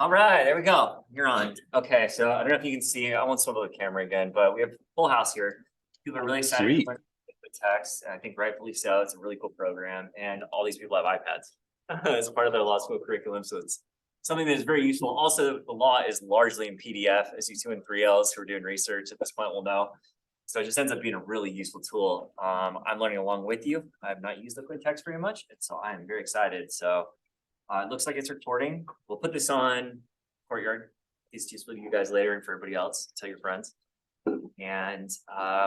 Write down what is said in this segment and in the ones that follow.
All right, there we go. You're on. Okay, so I don't know if you can see, I won't swivel the camera again, but we have a full house here. People are really excited to Sweet. learn LiquidText, and I think rightfully so. It's a really cool program, and all these people have iPads as part of their law school curriculum, so it's something that is very useful. Also, the law is largely in PDF, as you two and 3Ls who are doing research at this point will know. So it just ends up being a really useful tool. I'm learning along with you. I have not used LiquidText very much, and so I'm very excited. So it looks like it's recording. We'll put this on Courtyard. It's useful to you guys later and for everybody else. Tell your friends. And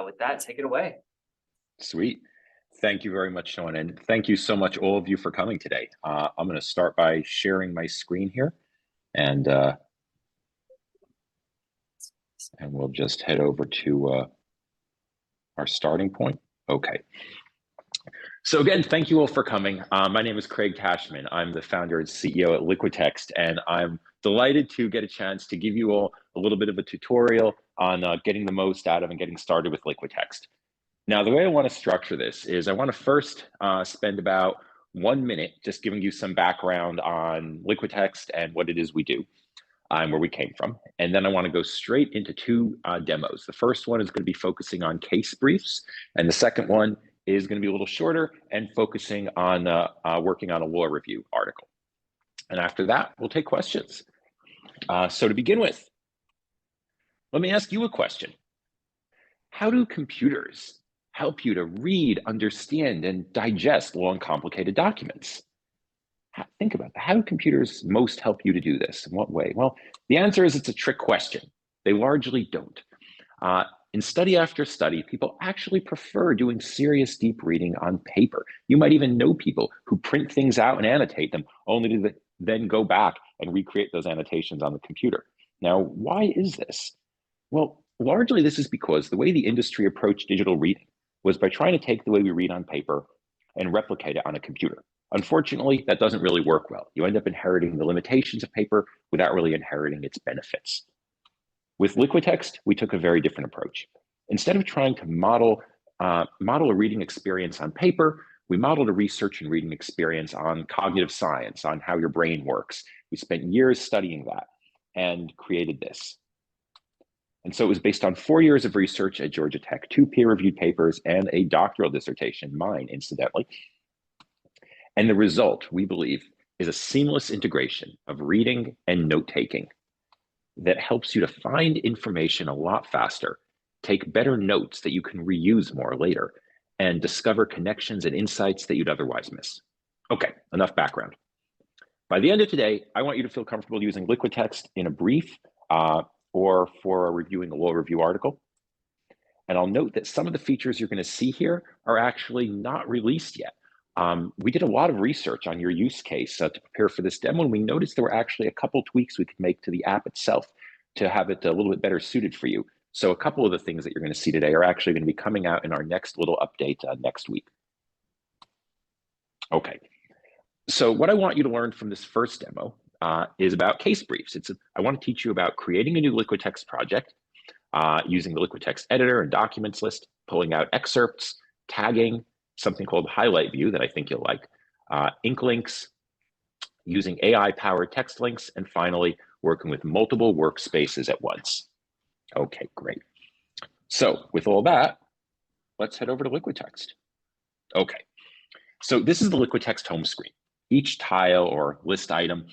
with that, take it away. Sweet. Thank you very much, Sean. And thank you so much, all of you, for coming today. I'm going to start by sharing my screen here. And we'll just head over to our starting point. Okay. So again, thank you all for coming. My name is Craig Cashman. I'm the founder and CEO at LiquidText, and I'm delighted to get a chance to give you all a little bit of a tutorial on getting the most out of and getting started with LiquidText. Now, the way I want to structure this is I want to first spend about 1 minute just giving you some background on LiquidText and what it is we do and where we came from. And then I want to go straight into two demos. The first one is going to be focusing on case briefs, and the second one is going to be a little shorter and focusing on working on a law review article. And after that, we'll take questions. So to begin with, let me ask you a question. How do computers help you to read, understand, and digest long, complicated documents? Think about that. How do computers most help you to do this? In what way? Well, the answer is it's a trick question. They largely don't. In study after study, people actually prefer doing serious deep reading on paper. You might even know people who print things out and annotate them, only to then go back and recreate those annotations on the computer. Now, why is this? Well, largely this is because the way the industry approached digital reading was by trying to take the way we read on paper and replicate it on a computer. Unfortunately, that doesn't really work well. You end up inheriting the limitations of paper without really inheriting its benefits. With LiquidText, we took a very different approach. Instead of trying to model a reading experience on paper, we modeled a research and reading experience on cognitive science, on how your brain works. We spent years studying that and created this. And so it was based on 4 years of research at Georgia Tech, 2 peer-reviewed papers, and a doctoral dissertation, mine, incidentally. And the result, we believe, is a seamless integration of reading and note-taking that helps you to find information a lot faster, take better notes that you can reuse more later, and discover connections and insights that you'd otherwise miss. Okay, enough background. By the end of today, I want you to feel comfortable using LiquidText in a brief or for reviewing a law review article. And I'll note that some of the features you're going to see here are actually not released yet. We did a lot of research on your use case to prepare for this demo, and we noticed there were actually a couple tweaks we could make to the app itself to have it a little bit better suited for you. So a couple of the things that you're going to see today are actually going to be coming out in our next little update next week. Okay, so what I want you to learn from this first demo is about case briefs. I want to teach you about creating a new LiquidText project using the LiquidText editor and documents list, pulling out excerpts, tagging, something called highlight view that I think you'll like, ink links, using AI-powered text links, and finally, working with multiple workspaces at once. Okay, great. So with all that, let's head over to LiquidText. Okay, so this is the LiquidText home screen. Each tile or list item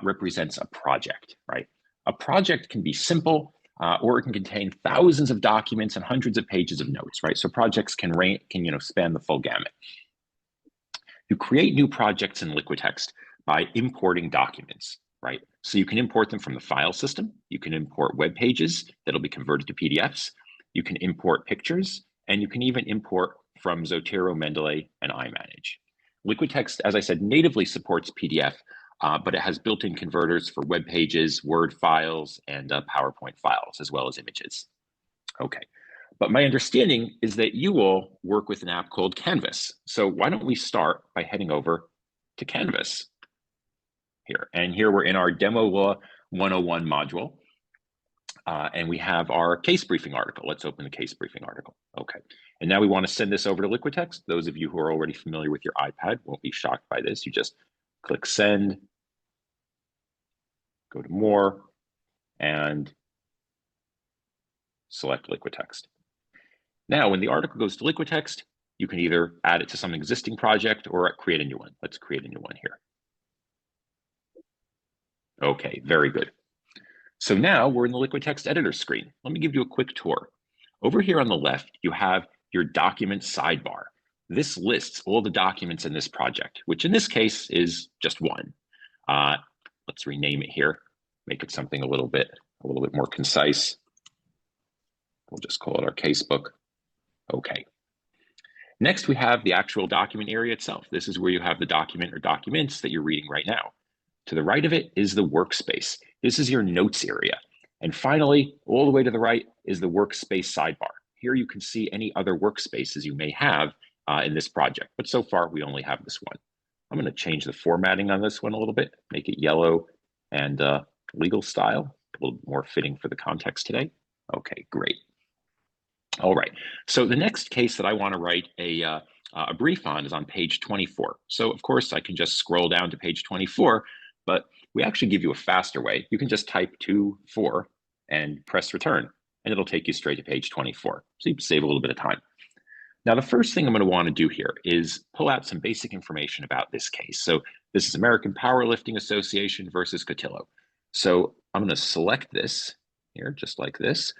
represents a project, right? A project can be simple, or it can contain thousands of documents and hundreds of pages of notes, right? So projects can span the full gamut. You create new projects in LiquidText by importing documents, right? So you can import them from the file system. You can import web pages that'll be converted to PDFs. You can import pictures, and you can even import from Zotero, Mendeley, and iManage. LiquidText, as I said, natively supports PDF, but it has built-in converters for web pages, Word files, and PowerPoint files, as well as images. Okay, but my understanding is that you all work with an app called Canvas. So why don't we start by heading over to Canvas here. And here we're in our Demo Law 101 module, and we have our case briefing article. Let's open the case briefing article. Okay, and now we want to send this over to LiquidText. Those of you who are already familiar with your iPad won't be shocked by this. You just click send. go to more, and select LiquidText. Now, when the article goes to LiquidText, you can either add it to some existing project or create a new one. Let's create a new one here. Okay, very good. So now we're in the LiquidText editor screen. Let me give you a quick tour. Over here on the left, you have your document sidebar. This lists all the documents in this project, which in this case is just one. Let's rename it here, make it something a little bit more concise. We'll just call it our casebook. Okay. Next, we have the actual document area itself. This is where you have the document or documents that you're reading right now. To the right of it is the workspace. This is your notes area. And finally, all the way to the right is the workspace sidebar. Here you can see any other workspaces you may have in this project, but so far we only have this one. I'm going to change the formatting on this one a little bit, make it yellow and legal style, a little more fitting for the context today. Okay, great. All right, so the next case that I want to write a brief on is on page 24. So of course I can just scroll down to page 24, but we actually give you a faster way. You can just type 24 and press return, and it'll take you straight to page 24. So you can save a little bit of time. Now, the first thing I'm going to want to do here is pull out some basic information about this case. So this is American Powerlifting Association versus Cotillo. So I'm going to select this here, just like this.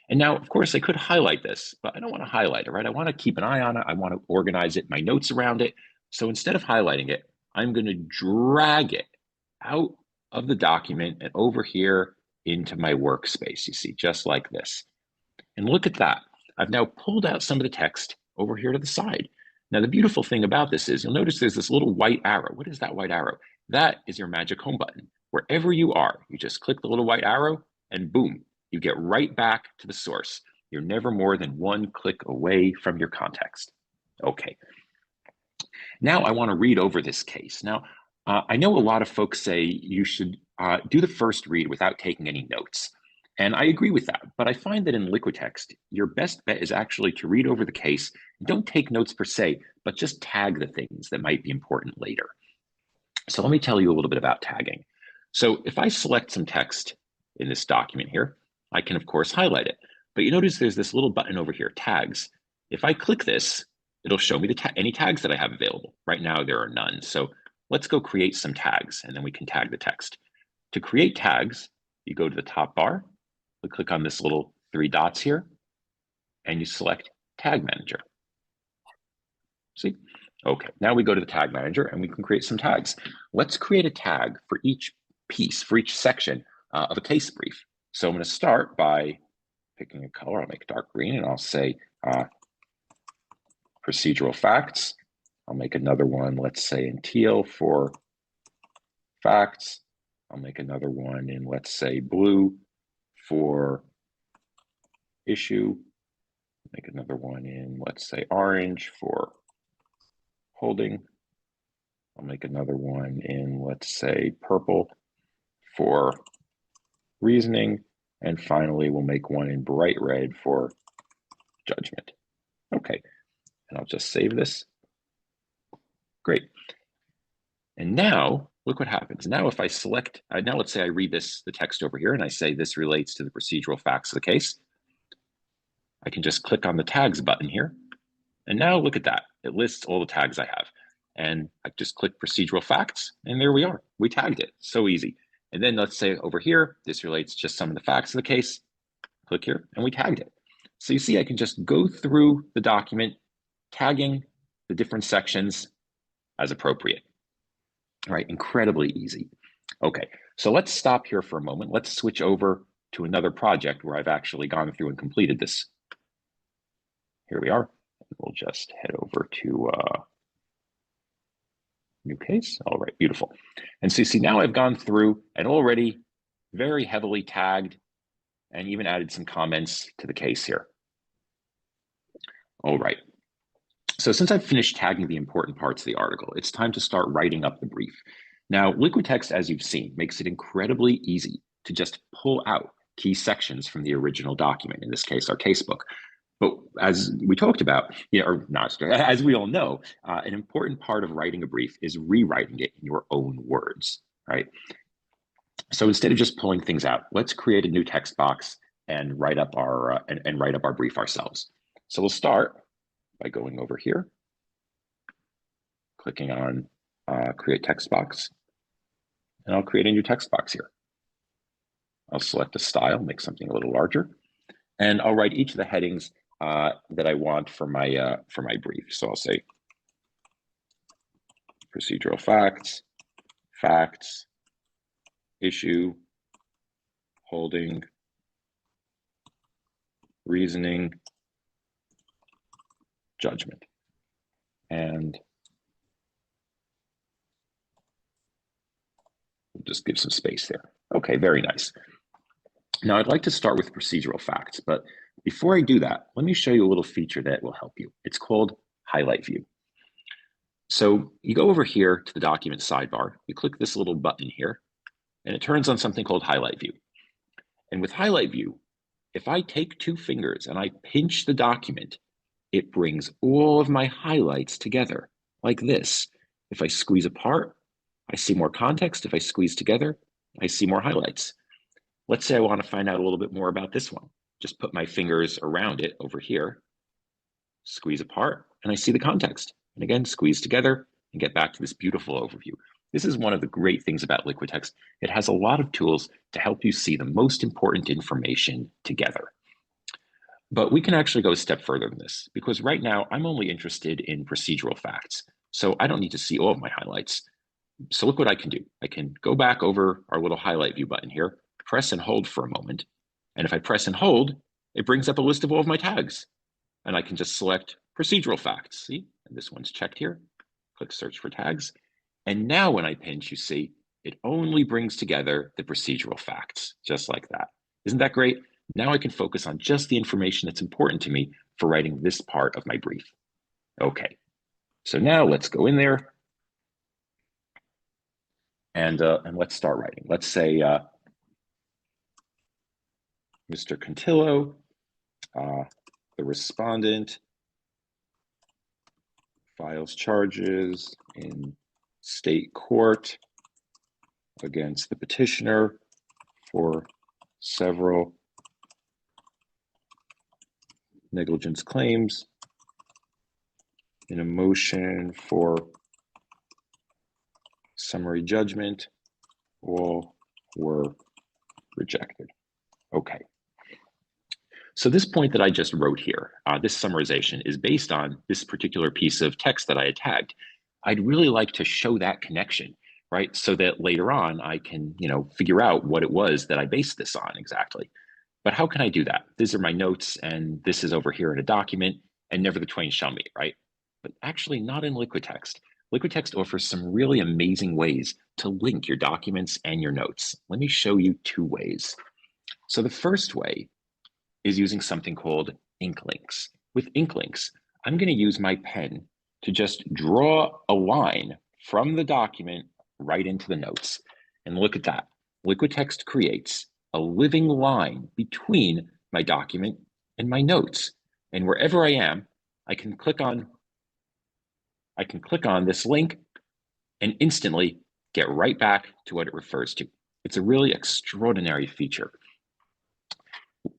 And now, of course, I could highlight this, but I don't want to highlight it, right? I want to keep an eye on it. I want to organize it, my notes around it. So instead of highlighting it, I'm going to drag it out of the document and over here into my workspace, you see, just like this. And look at that. I've now pulled out some of the text over here to the side. Now, the beautiful thing about this is you'll notice there's this little white arrow. What is that white arrow? That is your magic home button. Wherever you are, you just click the little white arrow and boom, you get right back to the source. You're never more than one click away from your context. Okay. Now I want to read over this case. Now, I know a lot of folks say you should do the first read without taking any notes. And I agree with that, but I find that in LiquidText, your best bet is actually to read over the case. Don't take notes per se, but just tag the things that might be important later. So let me tell you a little bit about tagging. So if I select some text in this document here, I can of course highlight it, but you notice there's this little button over here, tags. If I click this, it'll show me any tags that I have available. Right now, there are none. So let's go create some tags and then we can tag the text. To create tags, you go to the top bar, you click on this little 3 dots here, and you select Tag Manager. See? Okay, now we go to the Tag Manager and we can create some tags. Let's create a tag for each piece, for each section of a case brief. So I'm going to start by picking a color. I'll make dark green and I'll say procedural facts. I'll make another one, let's say in teal for facts. I'll make another one in, let's say, blue for issue. Make another one in, let's say, orange for holding. I'll make another one in, let's say, purple for reasoning. And finally, we'll make one in bright red for judgment. Okay, and I'll just save this. Great. And now, look what happens. Now, if I select, now let's say I read the text over here, and I say this relates to the procedural facts of the case. I can just click on the tags button here. And now look at that. It lists all the tags I have. And I just click procedural facts, and there we are. We tagged it. So easy. And then let's say over here, this relates just some of the facts of the case. Click here, and we tagged it. So you see, I can just go through the document, tagging the different sections as appropriate. All right, incredibly easy. Okay, so let's stop here for a moment. Let's switch over to another project where I've actually gone through and completed this. Here we are. We'll just head over to new case. All right, beautiful. And so you see, now I've gone through and already very heavily tagged and even added some comments to the case here. All right. So since I've finished tagging the important parts of the article, it's time to start writing up the brief. Now, LiquidText, as you've seen, makes it incredibly easy to just pull out key sections from the original document, in this case, our casebook. But as we talked about, or not, as we all know, an important part of writing a brief is rewriting it in your own words, right? So instead of just pulling things out, let's create a new text box and write up our write up our brief ourselves. So we'll start by going over here, clicking on create text box, and I'll create a new text box here. I'll select a style, make something a little larger, and I'll write each of the headings that I want for my brief. So I'll say procedural facts, facts, issue, holding, reasoning, judgment. And we'll just give some space there. Okay, very nice. Now I'd like to start with procedural facts, but before I do that, let me show you a little feature that will help you. It's called Highlight View. So you go over here to the document sidebar, you click this little button here, and it turns on something called Highlight View. And with Highlight View, if I take two fingers and I pinch the document, it brings all of my highlights together like this. If I squeeze apart, I see more context. If I squeeze together, I see more highlights. Let's say I want to find out a little bit more about this one. Just put my fingers around it over here, squeeze apart, and I see the context. And again, squeeze together and get back to this beautiful overview. This is one of the great things about LiquidText. It has a lot of tools to help you see the most important information together. But we can actually go a step further than this, because right now I'm only interested in procedural facts. So I don't need to see all of my highlights. So look what I can do. I can go back over our little highlight view button here, press and hold for a moment. And if I press and hold, it brings up a list of all of my tags. And I can just select procedural facts. See, and this one's checked here. Click search for tags. And now when I pinch, you see, it only brings together the procedural facts, just like that. Isn't that great? Now I can focus on just the information that's important to me for writing this part of my brief. Okay, so now let's go in there and let's start writing. Let's say Mr. Contillo, the respondent, files charges in state court against the petitioner for several negligence claims in a motion for summary judgment. All were rejected. Okay. So this point that I just wrote here, this summarization is based on this particular piece of text that I had tagged. I'd really like to show that connection, right? So that later on I can, figure out what it was that I based this on exactly. But how can I do that? These are my notes, and this is over here in a document, and never the twain shall meet, right? But actually not in LiquidText. LiquidText offers some really amazing ways to link your documents and your notes. Let me show you two ways. So the first way is using something called ink links. With ink links, I'm going to use my pen to just draw a line from the document right into the notes. And look at that. LiquidText creates a living line between my document and my notes. And wherever I am, I can click on this link and instantly get right back to what it refers to. It's a really extraordinary feature.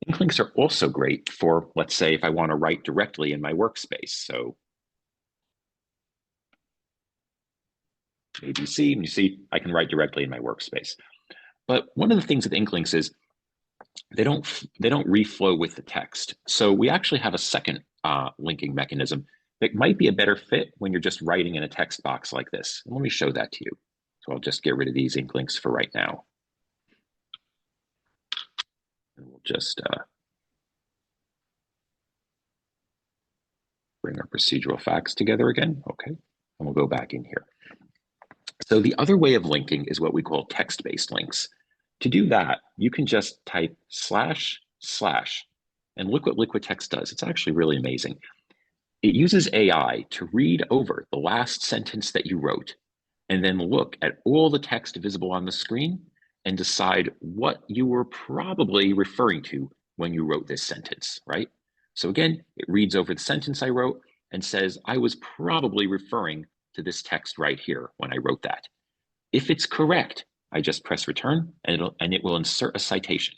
Ink links are also great for, let's say, if I want to write directly in my workspace. So ABC, and you see, I can write directly in my workspace. But one of the things with ink links is they don't reflow with the text. So we actually have a second linking mechanism that might be a better fit when you're just writing in a text box like this. And let me show that to you. So I'll just get rid of these ink links for right now. And we'll just bring our procedural facts together again. Okay, and we'll go back in here. So the other way of linking is what we call text-based links. To do that, you can just type // and look what LiquidText does. It's actually really amazing. It uses AI to read over the last sentence that you wrote and then look at all the text visible on the screen and decide what you were probably referring to when you wrote this sentence, right? So again, it reads over the sentence I wrote and says, I was probably referring to this text right here when I wrote that. If it's correct, I just press return and it will insert a citation.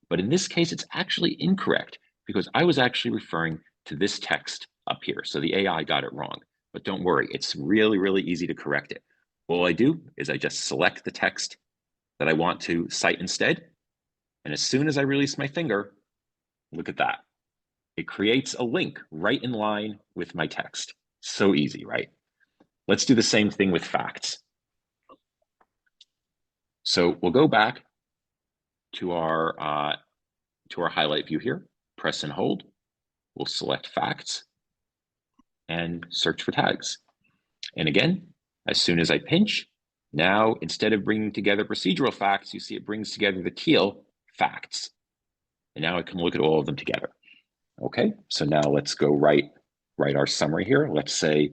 But in this case, it's actually incorrect because I was actually referring to this text up here. So the AI got it wrong, but don't worry, it's really, really easy to correct it. All I do is I just select the text that I want to cite instead. And as soon as I release my finger, look at that. It creates a link right in line with my text. So easy, right? Let's do the same thing with facts. So we'll go back to our highlight view here, press and hold. We'll select facts and search for tags. And again, as soon as I pinch, now instead of bringing together procedural facts, you see it brings together the teal facts. And now I can look at all of them together. Okay, so now let's go write our summary here. Let's say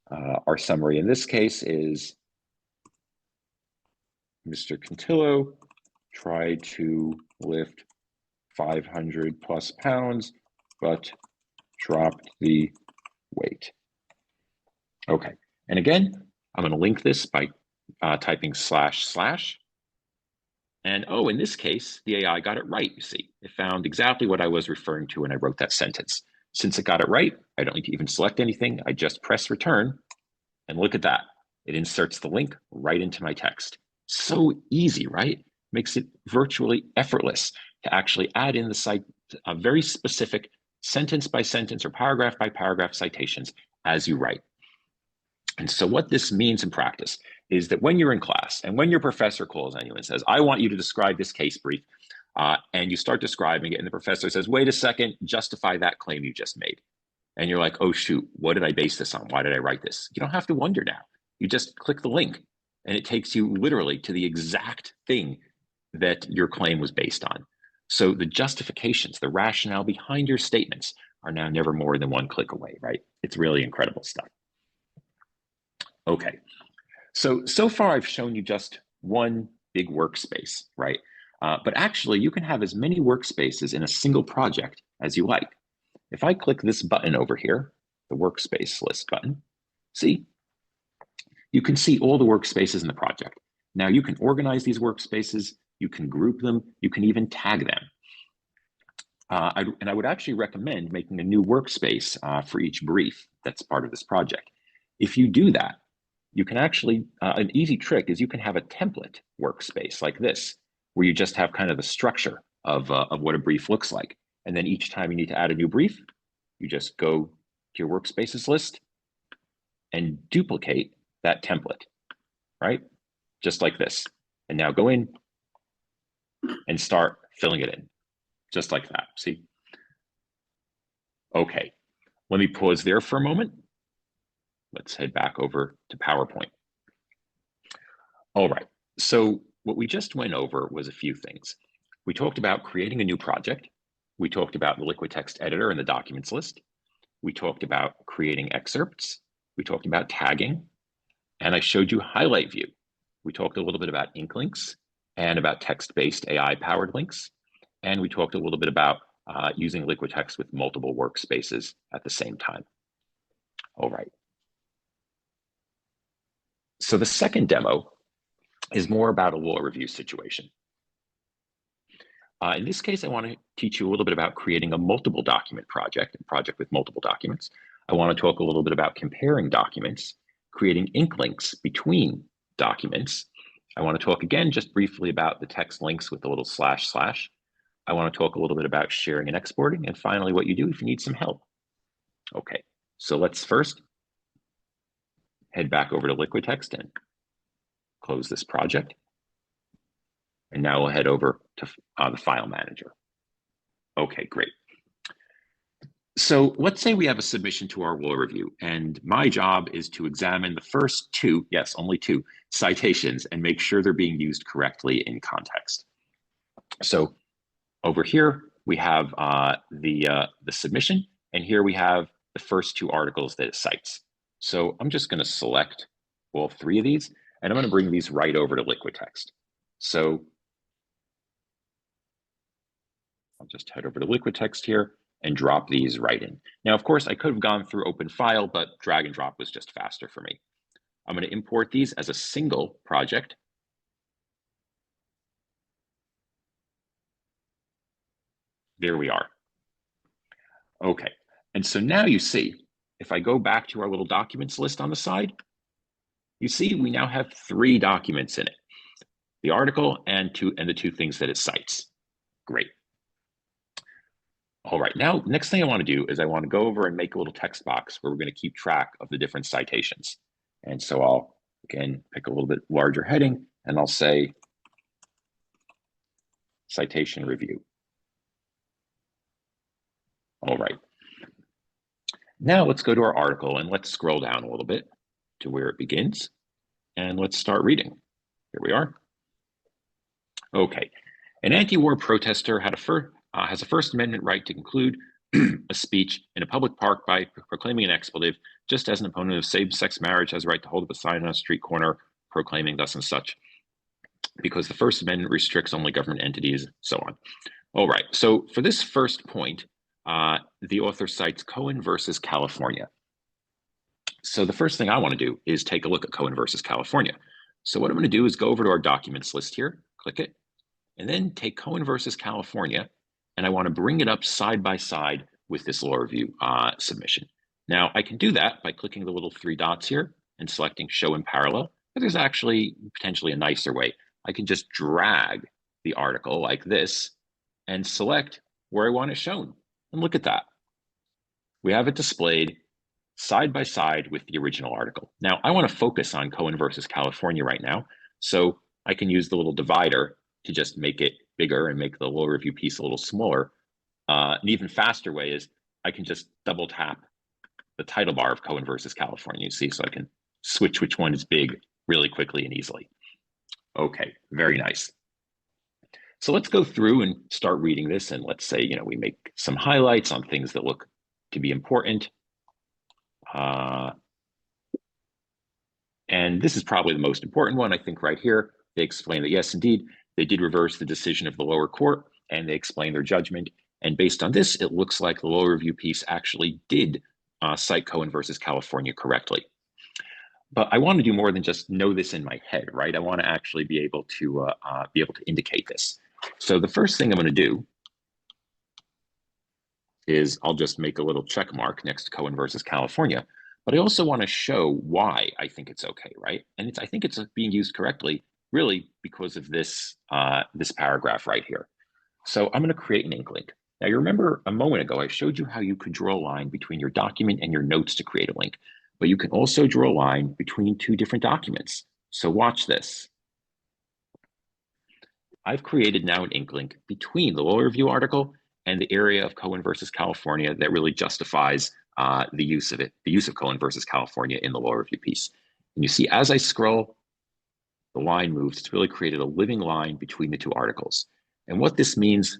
our summary in this case is Mr. Cantillo tried to lift 500 plus pounds, but dropped the weight. Okay, and again, I'm going to link this by typing // and oh, in this case, the AI got it right, you see. It found exactly what I was referring to when I wrote that sentence. Since it got it right, I don't need to even select anything. I just press return, and look at that. It inserts the link right into my text. So easy, right? Makes it virtually effortless to actually add in a very specific sentence by sentence or paragraph by paragraph citations as you write. And so what this means in practice is that when you're in class and when your professor calls on you and says, I want you to describe this case brief, and you start describing it and the professor says, wait a second, justify that claim you just made. And you're like, oh shoot, what did I base this on? Why did I write this? You don't have to wonder now. You just click the link and it takes you literally to the exact thing that your claim was based on. So the justifications, the rationale behind your statements are now never more than one click away, right? It's really incredible stuff. Okay, so far I've shown you just one big workspace, right? But actually you can have as many workspaces in a single project as you like. If I click this button over here, the workspace list button, see, you can see all the workspaces in the project. Now you can organize these workspaces, you can group them, you can even tag them. And I would actually recommend making a new workspace for each brief that's part of this project. If you do that, you can actually, an easy trick is you can have a template workspace like this, where you just have kind of the structure of what a brief looks like. And then each time you need to add a new brief, you just go to your workspaces list and duplicate that template, right? Just like this. And now go in and start filling it in, just like that, see? Okay, let me pause there for a moment. Let's head back over to PowerPoint. All right, so what we just went over was a few things. We talked about creating a new project. We talked about the LiquidText editor and the documents list. We talked about creating excerpts. We talked about tagging. And I showed you highlight view. We talked a little bit about ink links and about text-based AI-powered links. And we talked a little bit about using LiquidText with multiple workspaces at the same time. All right. So the second demo is more about a law review situation. In this case, I want to teach you a little bit about creating a multiple document project, a project with multiple documents. I want to talk a little bit about comparing documents, creating ink links between documents. I want to talk again just briefly about the text links with a little // I want to talk a little bit about sharing and exporting, and finally what you do if you need some help. Okay, so let's first head back over to LiquidText and close this project. And now we'll head over to the file manager. Okay, great. So let's say we have a submission to our law review, and my job is to examine the first two, yes, only two, citations and make sure they're being used correctly in context. So over here, we have the submission, and here we have the first two articles that it cites. So I'm just going to select all three of these, and I'm going to bring these right over to LiquidText. So I'll just head over to LiquidText here and drop these right in. Now, of course, I could have gone through open file, but drag and drop was just faster for me. I'm going to import these as a single project. There we are. Okay, and so now you see, if I go back to our little documents list on the side, you see we now have 3 documents in it, the article and the 2 things that it cites. Great. All right, now next thing I want to do is I want to go over and make a little text box where we're going to keep track of the different citations. And so I'll, again, pick a little bit larger heading, and I'll say citation review. All right. Now let's go to our article and let's scroll down a little bit to where it begins. And let's start reading. Here we are. Okay. An anti-war protester has a First Amendment right to conclude a speech in a public park by proclaiming an expletive, just as an opponent of same-sex marriage has a right to hold up a sign on a street corner proclaiming thus and such, because the First Amendment restricts only government entities, so on. All right, so for this first point, the author cites Cohen versus California. So the first thing I want to do is take a look at Cohen versus California. So what I'm going to do is go over to our documents list here, click it, and then take Cohen versus California, and I want to bring it up side by side with this law review submission. Now, I can do that by clicking the little 3 dots here and selecting Show in Parallel, but there's actually potentially a nicer way. I can just drag the article like this and select where I want it shown. And look at that. We have it displayed side by side with the original article. Now, I want to focus on Cohen versus California right now, so I can use the little divider to just make it bigger and make the law review piece a little smaller. An even faster way is I can just double tap the title bar of Cohen versus California, you see, so I can switch which one is big really quickly and easily. Okay, very nice. So let's go through and start reading this, and let's say, we make some highlights on things that look to be important. And this is probably the most important one, I think, right here. They explain that, yes, indeed, they did reverse the decision of the lower court, and they explain their judgment. And based on this, it looks like the law review piece actually did cite Cohen versus California correctly. But I want to do more than just know this in my head, right? I want to actually be able to indicate this. So the first thing I'm going to do is I'll just make a little check mark next to Cohen versus California. But I also want to show why I think it's okay, right? And I think it's being used correctly, really, because of this this paragraph right here. So I'm going to create an ink link. Now, you remember a moment ago, I showed you how you could draw a line between your document and your notes to create a link. But you can also draw a line between 2 different documents. So watch this. I've created now an ink link between the law review article and the area of Cohen versus California that really justifies the use of Cohen versus California in the law review piece. And you see, as I scroll, the line moves. It's really created a living line between the 2 articles. And what this means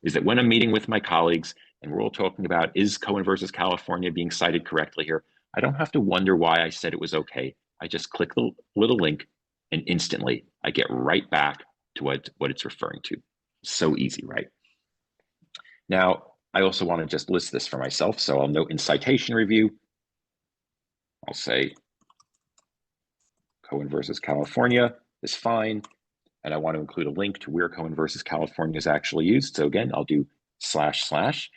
is that when I'm meeting with my colleagues and we're all talking about, is Cohen versus California being cited correctly here, I don't have to wonder why I said it was okay. I just click the little link and instantly I get right back to what it's referring to. So easy, right? Now, I also want to just list this for myself. So I'll note in citation review, I'll say Cohen versus California is fine. And I want to include a link to where Cohen versus California is actually used. So again, I'll do //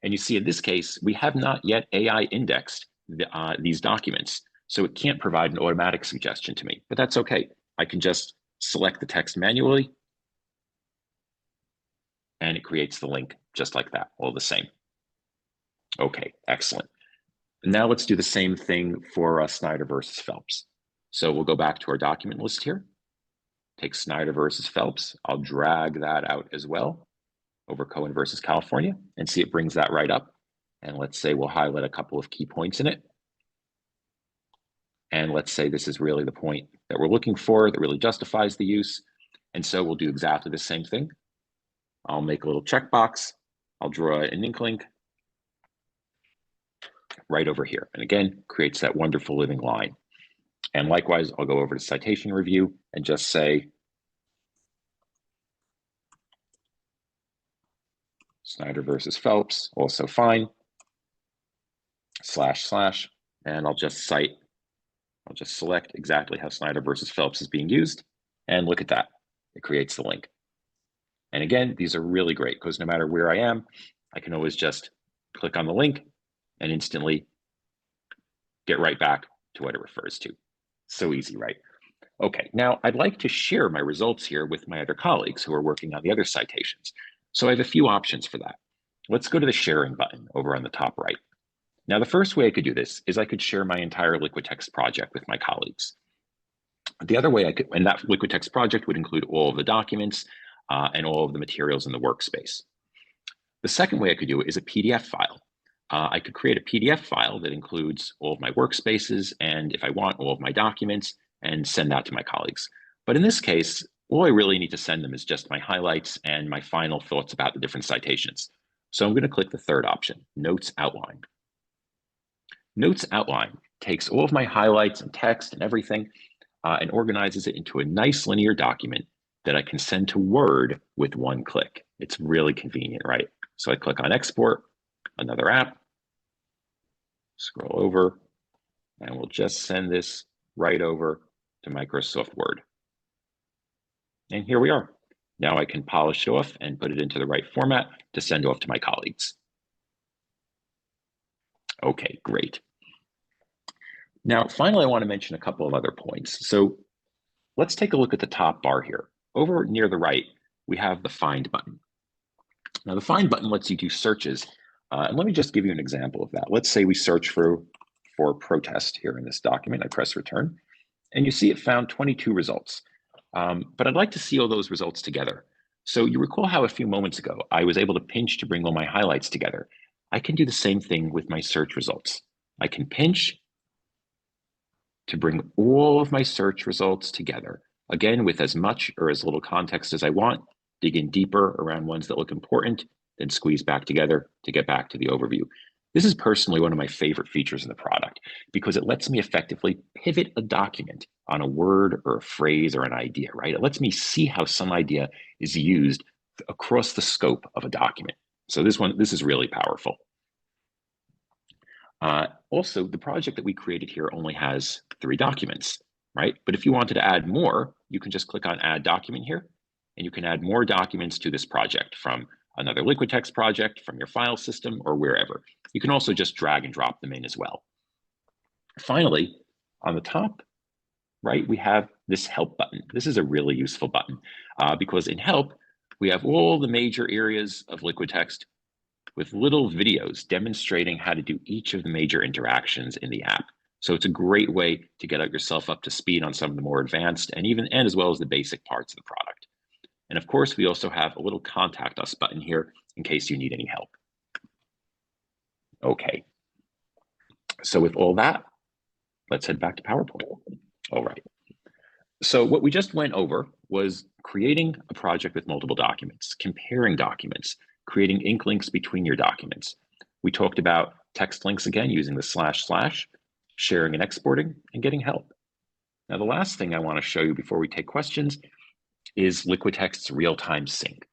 And you see in this case, we have not yet AI indexed these documents. So it can't provide an automatic suggestion to me, but that's okay. I can just select the text manually and it creates the link just like that, all the same. Okay, excellent. Now let's do the same thing for Snyder versus Phelps. So we'll go back to our document list here, take Snyder versus Phelps. I'll drag that out as well over Cohen versus California and see it brings that right up. And let's say we'll highlight a couple of key points in it. And let's say this is really the point that we're looking for that really justifies the use. And so we'll do exactly the same thing. I'll make a little checkbox. I'll draw an ink link right over here. And again, creates that wonderful living line. And likewise, I'll go over to citation review and just say Snyder versus Phelps, also fine, // and I'll just select exactly how Snyder versus Phelps is being used. And look at that, it creates the link. And again, these are really great because no matter where I am, I can always just click on the link and instantly get right back to what it refers to. So easy, right? Okay, now I'd like to share my results here with my other colleagues who are working on the other citations. So I have a few options for that. Let's go to the sharing button over on the top right. Now, the first way I could do this is I could share my entire LiquidText project with my colleagues. The other way I could, and that LiquidText project would include all of the documents and all of the materials in the workspace. The second way I could do it is a PDF file. I could create a PDF file that includes all of my workspaces and, if I want, all of my documents and send that to my colleagues. But in this case, all I really need to send them is just my highlights and my final thoughts about the different citations. So I'm going to click the third option, Notes Outline. Notes Outline takes all of my highlights and text and everything and organizes it into a nice linear document that I can send to Word with one click. It's really convenient, right? So I click on Export, another app, scroll over, and we'll just send this right over to Microsoft Word. And here we are. Now I can polish it off and put it into the right format to send off to my colleagues. Okay, great. Now, finally, I want to mention a couple of other points. So let's take a look at the top bar here. Over near the right, we have the Find button. Now, the Find button lets you do searches. And let me just give you an example of that. Let's say we search for protest here in this document. I press return, and you see it found 22 results. But I'd like to see all those results together. So you recall how a few moments ago, I was able to pinch to bring all my highlights together. I can do the same thing with my search results. I can pinch to bring all of my search results together, again, with as much or as little context as I want, dig in deeper around ones that look important, then squeeze back together to get back to the overview. This is personally one of my favorite features in the product because it lets me effectively pivot a document on a word or a phrase or an idea, right? It lets me see how some idea is used across the scope of a document. So this is really powerful. Also, the project that we created here only has 3 documents, right? But if you wanted to add more, you can just click on Add Document here, and you can add more documents to this project from another LiquidText project, from your file system, or wherever. You can also just drag and drop them in as well. Finally, on the top right, we have this Help button. This is a really useful button because in Help, we have all the major areas of LiquidText with little videos demonstrating how to do each of the major interactions in the app. So it's a great way to get yourself up to speed on some of the more advanced and as well as the basic parts of the product. And of course, we also have a little Contact Us button here in case you need any help. Okay, so with all that, let's head back to PowerPoint. All right. So what we just went over was creating a project with multiple documents, comparing documents, creating ink links between your documents. We talked about text links again using the // sharing and exporting, and getting help. Now, the last thing I want to show you before we take questions is LiquidText's real-time sync.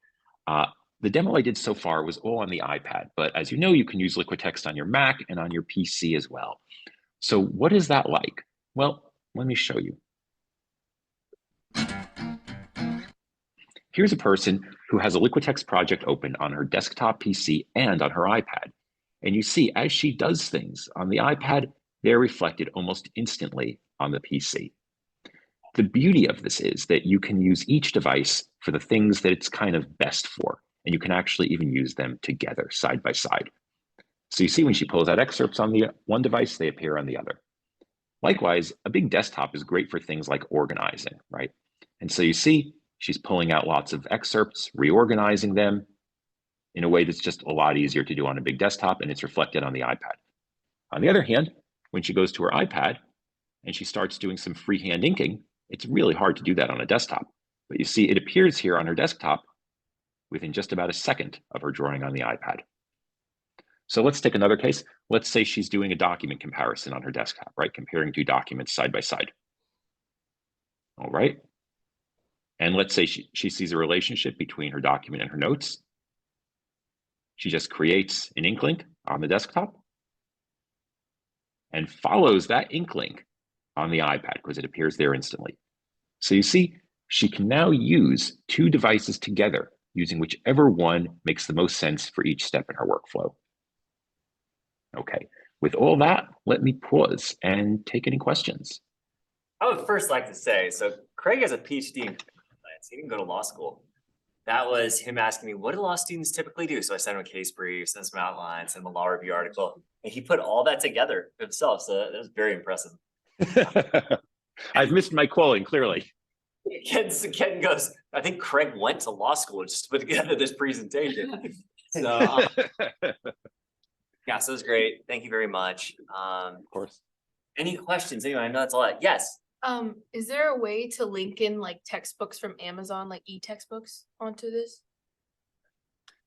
The demo I did so far was all on the iPad, but as you know, you can use LiquidText on your Mac and on your PC as well. So what is that like? Well, let me show you. Here's a person who has a LiquidText project open on her desktop PC and on her iPad. And you see, as she does things on the iPad, they're reflected almost instantly on the PC. The beauty of this is that you can use each device for the things that it's kind of best for, and you can actually even use them together side by side. So you see when she pulls out excerpts on the one device, they appear on the other. Likewise, a big desktop is great for things like organizing, right? And so you see, she's pulling out lots of excerpts, reorganizing them in a way that's just a lot easier to do on a big desktop, and it's reflected on the iPad. On the other hand, when she goes to her iPad and she starts doing some freehand inking, it's really hard to do that on a desktop. But you see, it appears here on her desktop within just about a second of her drawing on the iPad. So let's take another case. Let's say she's doing a document comparison on her desktop, right? Comparing 2 documents side by side. All right. And let's say she sees a relationship between her document and her notes. She just creates an ink link on the desktop and follows that ink link on the iPad because it appears there instantly. So you see, she can now use 2 devices together using whichever one makes the most sense for each step in our workflow. Okay, with all that, let me pause and take any questions. I would first like to say, so Craig has a PhD in science. He didn't go to law school. That was him asking me, what do law students typically do? So I sent him a case brief, sent some outlines, sent him a law review article, and he put all that together himself. So that was very impressive. I've missed my calling, clearly. Ken goes, I think Craig went to law school just to put together this presentation. So yeah, so it was great. Thank you very much. Of course. Any questions? Anyway, I know that's a lot. Yes. Is there a way to link in like textbooks from Amazon, like e-textbooks onto this?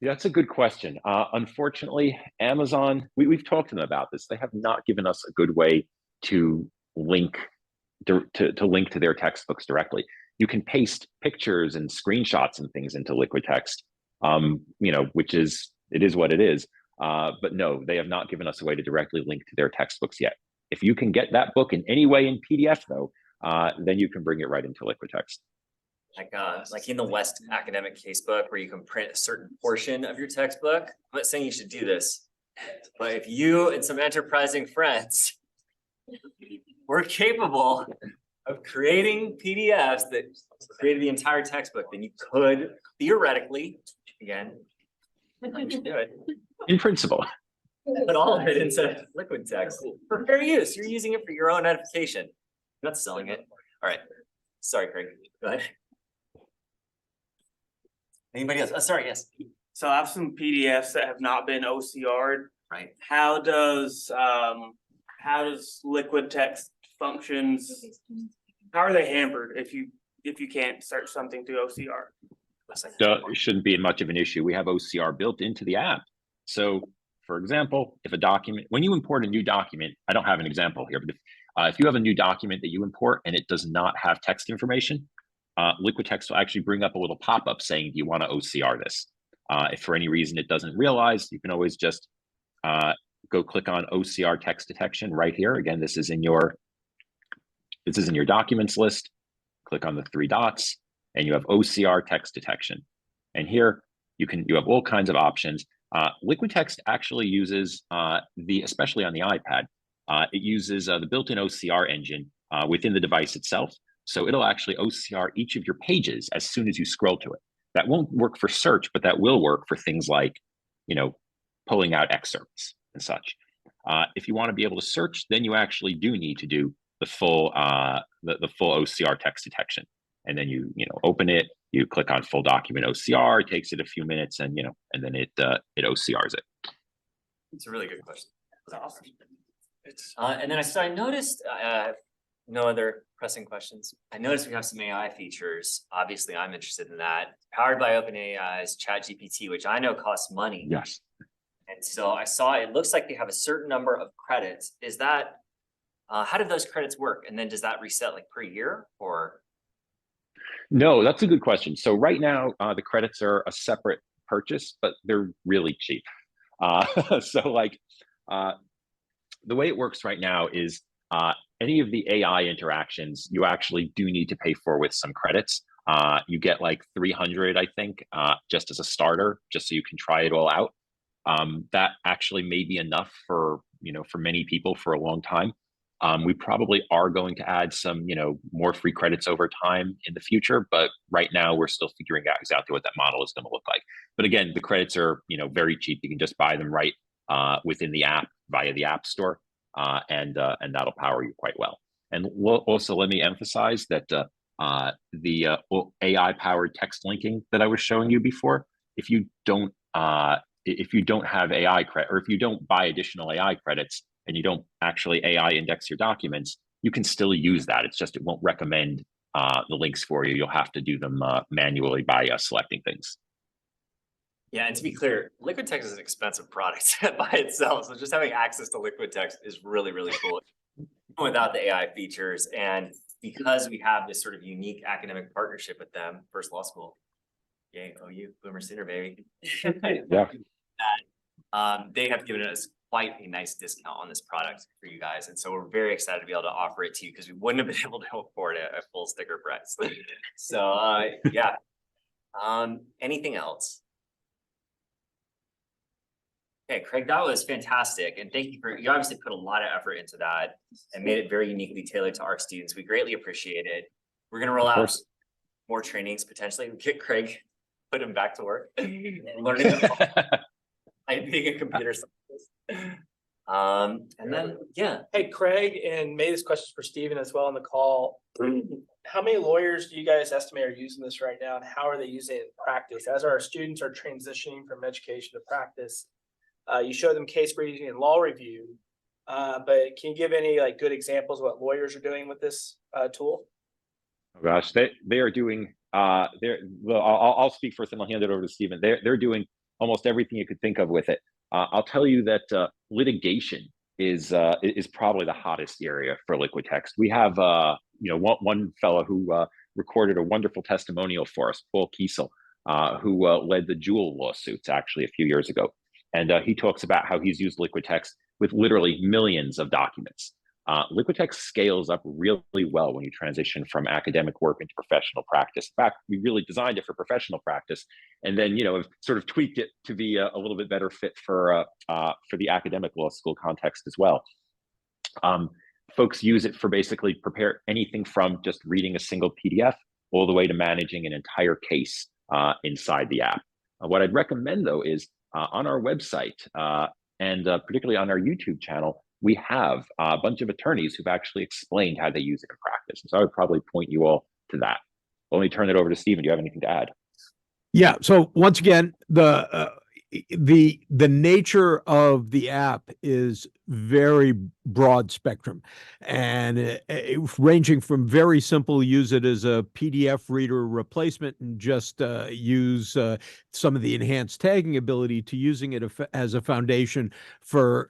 Yeah, that's a good question. Unfortunately, Amazon, we've talked to them about this. They have not given us a good way to link to link to their textbooks directly. You can paste pictures and screenshots and things into LiquidText, which is what it is. But no, they have not given us a way to directly link to their textbooks yet. If you can get that book in any way in PDF, though, then you can bring it right into LiquidText. Like in the West academic casebook where you can print a certain portion of your textbook. I'm not saying you should do this, but if you and some enterprising friends were capable of creating PDFs that created the entire textbook, then you could theoretically, again, you should do it. In principle. Put all of it into LiquidText for fair use. You're using it for your own edification. You're not selling it. All right. Sorry, Craig. Go ahead. Anybody else? Sorry, yes. So I have some PDFs that have not been OCR'd. Right. How does LiquidText functions? How are they hampered if you can't search something through OCR? It shouldn't be much of an issue. We have OCR built into the app. So, for example, if a document, when you import a new document, I don't have an example here, but if you have a new document that you import and it does not have text information, LiquidText will actually bring up a little pop-up saying, do you want to OCR this? If for any reason it doesn't realize, you can always just go click on OCR text detection right here. Again, this is in your documents list. Click on the 3 dots and you have OCR text detection. And here you have all kinds of options. LiquidText actually uses especially on the iPad, it uses the built-in OCR engine within the device itself. So it'll actually OCR each of your pages as soon as you scroll to it. That won't work for search, but that will work for things like, pulling out excerpts and such. If you want to be able to search, then you actually do need to do the full OCR text detection. And then you open it, you click on full document OCR, it takes it a few minutes, and then it OCRs it. It's a really good question. That's awesome. And then I noticed, no other pressing questions. I noticed we have some AI features. Obviously, I'm interested in that. Powered by OpenAI's ChatGPT, which I know costs money. Yes. And so I saw it looks like they have a certain number of credits. Is that, how do those credits work? And then does that reset like per year or? No, that's a good question. So right now, the credits are a separate purchase, but they're really cheap. The way it works right now is any of the AI interactions, you actually do need to pay for with some credits. You get like 300, I think, just as a starter, just so you can try it all out. That actually may be enough for many people for a long time. We probably are going to add some, more free credits over time in the future, but right now we're still figuring out exactly what that model is going to look like. But again, the credits are, very cheap. You can just buy them right within the app via the App Store, and that'll power you quite well. And also, let me emphasize that the AI-powered text linking that I was showing you before, if you don't have AI credit, or if you don't buy additional AI credits and you don't actually AI index your documents, you can still use that. It's just it won't recommend the links for you. You'll have to do them manually by selecting things. Yeah, and to be clear, LiquidText is an expensive product by itself. So just having access to LiquidText is really, really cool without the AI features. And because we have this sort of unique academic partnership with them, First Law School, yay, OU, Boomer Sooner, baby. Yeah. They have given us quite a nice discount on this product for you guys. And so we're very excited to be able to offer it to you because we wouldn't have been able to afford it at full sticker price. So yeah, Anything else? Okay, Craig, that was fantastic. And thank you you obviously put a lot of effort into that and made it very uniquely tailored to our students. We greatly appreciate it. We're gonna roll Of out course. more trainings potentially. Get Craig, put him back to work. Learning like being a computer scientist. And then, yeah, Hey, Craig, and maybe this question's for Steven as well on the call. How many lawyers do you guys estimate are using this right now, and how are they using it in practice? As our students are transitioning from education to practice, you show them case briefing and law review, but can you give any like good examples of what lawyers are doing with this tool? Oh gosh, they are doing well, I'll speak first and I'll hand it over to Stephen. They're doing almost everything you could think of with it. I'll tell you that litigation is probably the hottest area for LiquidText. We have one fellow who recorded a wonderful testimonial for us, Paul Kiesel, who led the Jewel lawsuits actually a few years ago. And he talks about how he's used LiquidText with literally millions of documents. LiquidText scales up really well when you transition from academic work into professional practice. In fact, we really designed it for professional practice, and then have sort of tweaked it to be a little bit better fit for the academic law school context as well. Folks use it for basically prepare anything from just reading a single PDF all the way to managing an entire case inside the app. What I'd recommend though is on our website and particularly on our YouTube channel, we have a bunch of attorneys who've actually explained how they use it in practice. So I would probably point you all to that. Let me turn it over to Stephen. Do you have anything to add? Yeah. So once again, the nature of the app is very broad spectrum, and ranging from very simple, use it as a PDF reader replacement and just use some of the enhanced tagging ability, to using it as a foundation for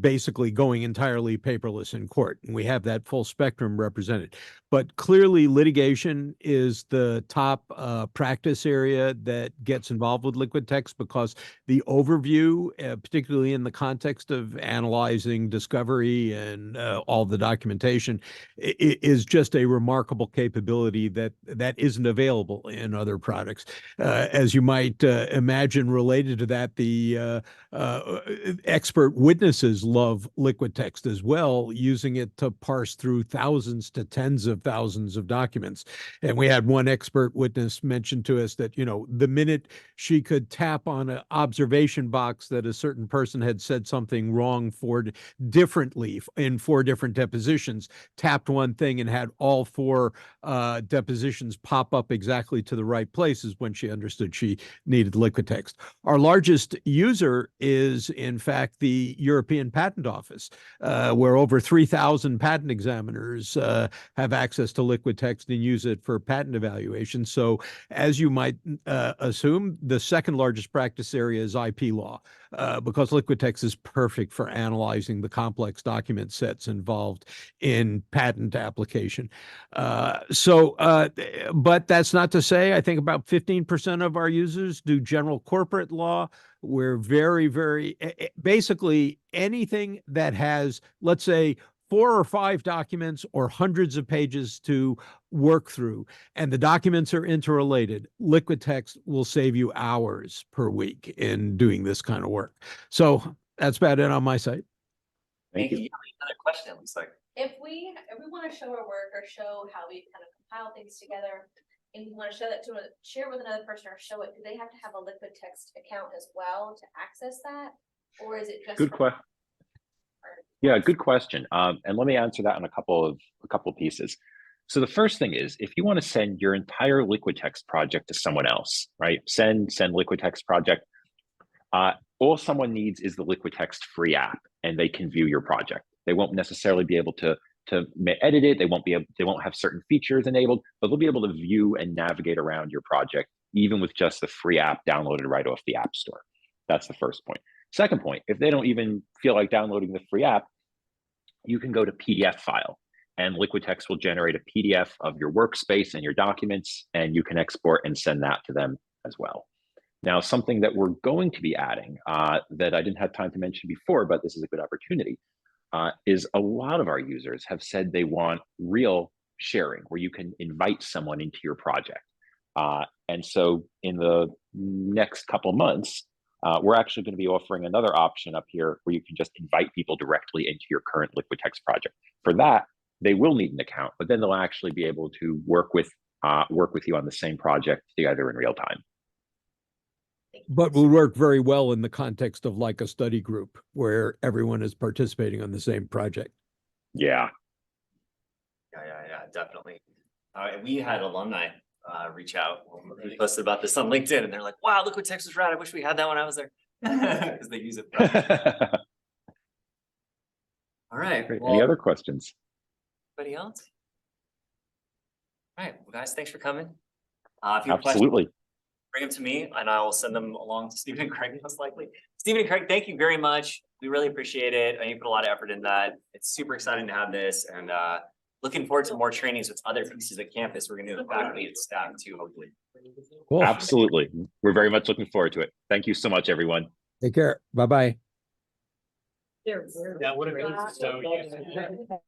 basically going entirely paperless in court. And we have that full spectrum represented. But clearly litigation is the top practice area that gets involved with LiquidText, because the overview, particularly in the context of analyzing discovery and all the documentation, is just a remarkable capability that isn't available in other products. As you might imagine, related to that, the expert witnesses love LiquidText as well, using it to parse through thousands to tens of thousands of documents. And we had one expert witness mention to us that, the minute she could tap on an observation box that a certain person had said something wrong differently in 4 different depositions, tapped one thing and had all 4 depositions pop up exactly to the right places when she understood she needed LiquidText. Our largest user is, in fact, the European Patent Office, where over 3,000 patent examiners have access to LiquidText and use it for patent evaluation. So, as you might assume, the second largest practice area is IP law, because LiquidText is perfect for analyzing the complex document sets involved in patent application. But that's not to say, I think about 15% of our users do general corporate law. We're very, basically anything that has, let's say, 4 or 5 documents or hundreds of pages to work through, and the documents are interrelated, LiquidText will save you hours per week in doing this kind of work. So that's about it on my site. thank you. Another question, it looks like. If we want to show our work or show how we kind of compile things together, and we want to show that to share with another person or show it, do they have to have a LiquidText account as well to access that, or is it just Good question. Yeah, good question. And let me answer that in a couple of pieces. So the first thing is, if you want to send your entire LiquidText project to someone else, right? Send LiquidText project. All someone needs is the LiquidText free app, and they can view your project. They won't necessarily be able to edit it. They won't have certain features enabled, but they'll be able to view and navigate around your project, even with just the free app downloaded right off the App Store. That's the first point. Second point, if they don't even feel like downloading the free app, you can go to PDF file, and LiquidText will generate a PDF of your workspace and your documents, and you can export and send that to them as well. Now, something that we're going to be adding that I didn't have time to mention before, but this is a good opportunity, is a lot of our users have said they want real sharing, where you can invite someone into your project. And so in the next couple months, we're actually going to be offering another option up here where you can just invite people directly into your current LiquidText project. For that, they will need an account, but then they'll actually be able to work with you on the same project together in real time. But will work very well in the context of like a study group where everyone is participating on the same project. Yeah. Yeah, definitely. We had alumni reach out. We posted about this on LinkedIn and they're like, wow, LiquidText is rad. I wish we had that when I was there. Because they use it. All right. Great. Well, Any other questions? anybody else? All right, well, guys, thanks for coming. If you have questions, Absolutely. bring them to me and I will send them along to Stephen and Craig most likely. Stephen and Craig, thank you very much. We really appreciate it. And you put a lot of effort in that. It's super exciting to have this and looking forward to more trainings with other pieces of campus. We're gonna do the faculty and staff too, hopefully. Cool. Absolutely. We're very much looking forward to it. Thank you so much, everyone. Take care. Bye-bye. That would have been so useful.